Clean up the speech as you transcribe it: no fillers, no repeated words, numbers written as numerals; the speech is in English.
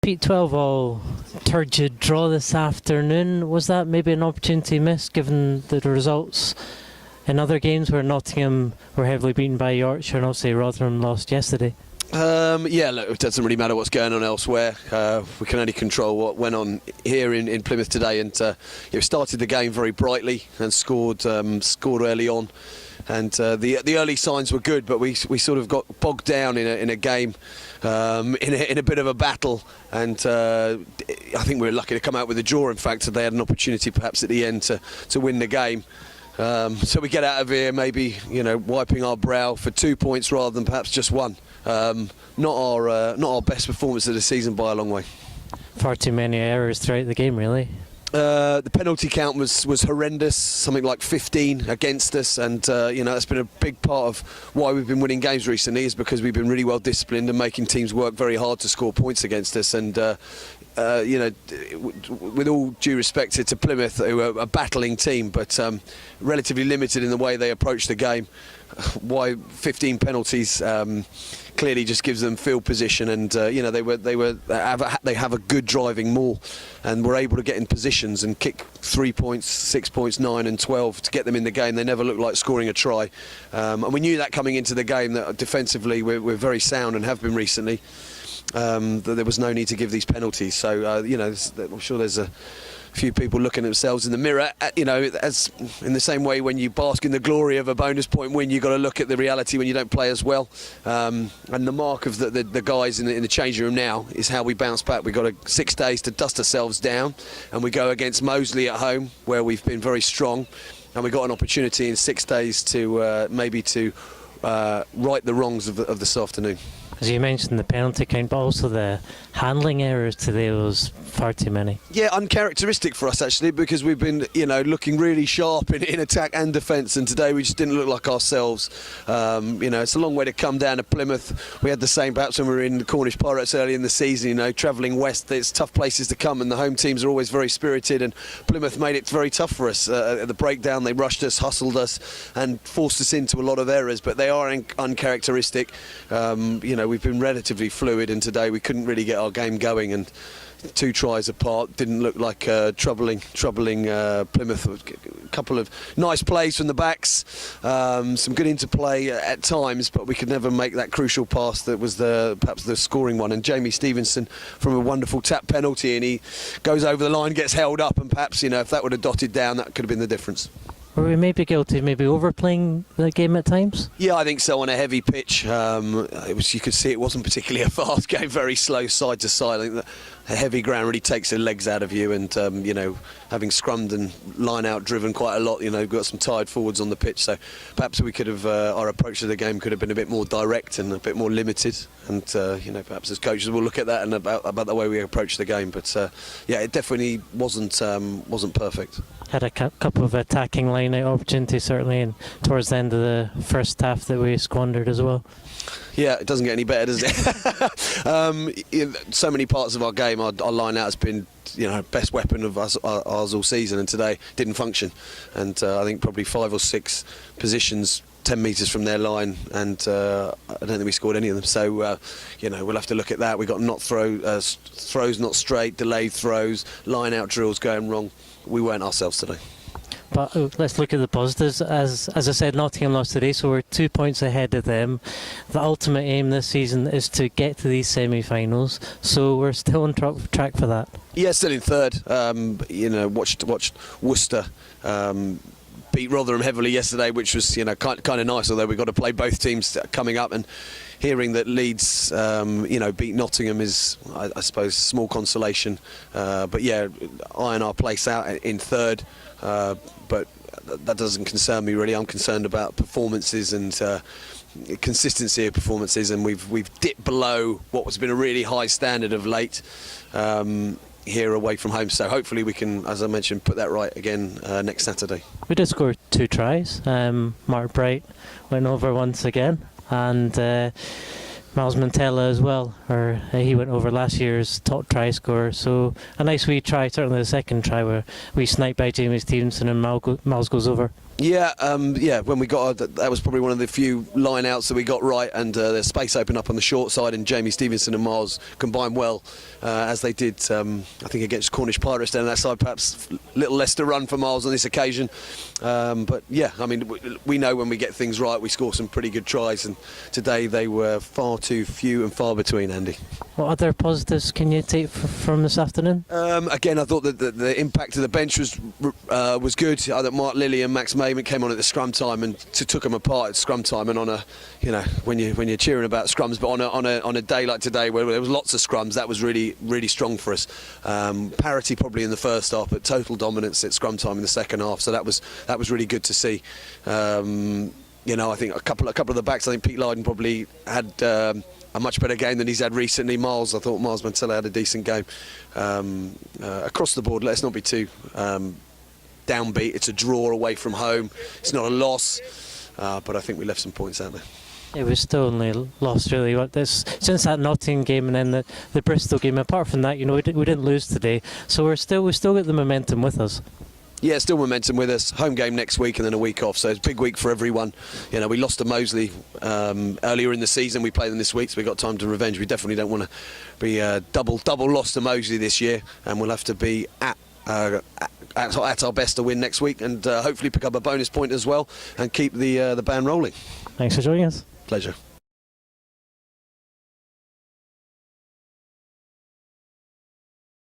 defeat 12-all, turgid draw this afternoon. Was that maybe an opportunity missed given the results in other games where Nottingham were heavily beaten by Yorkshire and obviously Rotherham lost yesterday? Yeah, look, it doesn't really matter what's going on elsewhere. We can only control what went on here in Plymouth today, and started the game very brightly and scored early on. And the early signs were good, but we sort of got bogged down in a game, in a bit of a battle, and I think we were lucky to come out with a draw. In fact, they had an opportunity perhaps at the end to win the game. So we get out of here maybe wiping our brow for 2 points rather than perhaps just one. Not our best performance of the season by a long way. Far too many errors throughout the game, really. The penalty count was horrendous, something like 15 against us, and that's been a big part of why we've been winning games recently, is because we've been really well disciplined and making teams work very hard to score points against us. And with all due respect to Plymouth, who are a battling team, but relatively limited in the way they approach the game. Why 15 penalties clearly just gives them field position, and they have a good driving maul, and were able to get in positions and kick 3 points, 6 points, 9 and 12 to get them in the game. They never looked like scoring a try, and we knew that coming into the game, that defensively we're very sound and have been recently. That there was no need to give these penalties. So I'm sure there's a few people looking at themselves in the mirror. As in the same way when you bask in the glory of a bonus point win, you've got to look at the reality when you don't play as well. And the mark of the guys in the changing room now is how we bounce back. We've got 6 days to dust ourselves down, and we go against Moseley at home, where we've been very strong, and we got an opportunity in 6 days to right the wrongs of this afternoon. As you mentioned, the penalty count, but also the handling errors today was far too many. Yeah, uncharacteristic for us actually, because we've been looking really sharp in attack and defence, and today we just didn't look like ourselves. It's a long way to come down to Plymouth. We had the same perhaps when we were in the Cornish Pirates early in the season. Travelling west, it's tough places to come, and the home teams are always very spirited, and Plymouth made it very tough for us. At the breakdown, they rushed us, hustled us, and forced us into a lot of errors, but they are uncharacteristic. We've been relatively fluid, and today we couldn't really get our game going, and 2 tries apart didn't look like troubling Plymouth. A couple of nice plays from the backs, some good interplay at times, but we could never make that crucial pass that was perhaps the scoring one. And Jamie Stevenson from a wonderful tap penalty, and he goes over the line, gets held up, and perhaps if that would have dotted down, that could have been the difference. Were we maybe guilty of maybe overplaying the game at times? Yeah, I think so. On a heavy pitch, you could see it wasn't particularly a fast game, very slow side to side. I think a heavy ground really takes the legs out of you, and having scrummed and line out driven quite a lot, we've got some tired forwards on the pitch, so perhaps we could have our approach to the game could have been a bit more direct and a bit more limited, and perhaps as coaches we'll look at that and about the way we approach the game. But it definitely wasn't perfect. Had a couple of attacking line-out opportunities certainly, and towards the end of the first half that we squandered as well. Yeah, it doesn't get any better, does it? In so many parts of our game, our line-out has been best weapon of ours all season, and today didn't function. And I think probably 5 or 6 positions 10 metres from their line, and I don't think we scored any of them. So we'll have to look at that. We got throws not straight, delayed throws, line-out drills going wrong. We weren't ourselves today. But let's look at the positives. As I said, Nottingham lost today, so we're 2 points ahead of them. The ultimate aim this season is to get to these semi-finals, so we're still on track for that. Yeah, still in third. Watched Worcester beat Rotherham heavily yesterday, which was kind of nice. Although we've got to play both teams coming up, and hearing that Leeds beat Nottingham is, I suppose, small consolation. But yeah, iron our place out in third. But that doesn't concern me really. I'm concerned about performances and consistency of performances, and we've dipped below what has been a really high standard of late here away from home. So hopefully we can, as I mentioned, put that right again next Saturday. We did score 2 tries. Mark Bright went over once again, and Miles Montella as well, he went over last year's top try scorer. So a nice wee try, certainly the second try where we sniped by Jamie Stevenson and Miles goes over. Yeah, when we got that was probably one of the few line outs that we got right, and the space opened up on the short side, and Jamie Stevenson and Miles combined well, as they did, I think, against Cornish Pirates down that side. Perhaps a little less to run for Miles on this occasion. But yeah, I mean, we know when we get things right, we score some pretty good tries, and today they were far too few and far between, Andy. What other positives can you take from this afternoon? Again, I thought that the impact of the bench was good. I thought Mark Lilly and Max Mayman came on at the scrum time and took them apart at scrum time. And on a, when you're cheering about scrums, but on a day like today where there was lots of scrums, that was really strong for us. Parity probably in the first half, but total dominance at scrum time in the second half. So that was really good to see. I think a couple of the backs. I think Pete Lydon probably had a much better game than he's had recently. I thought Miles Mantella had a decent game. Across the board, let's not be too downbeat. It's a draw away from home. It's not a loss, but I think we left some points out there. It was still only lost really. Since that Nottingham game and then the Bristol game. Apart from that, we didn't lose today, so we still got the momentum with us. Yeah, still momentum with us. Home game next week and then a week off, so it's a big week for everyone. We lost to Moseley earlier in the season. We play them this week, so we've got time to revenge. We definitely don't want to be double loss to Moseley this year, and we'll have to be at our best to win next week, and hopefully pick up a bonus point as well and keep the band rolling. Thanks for joining us. Pleasure.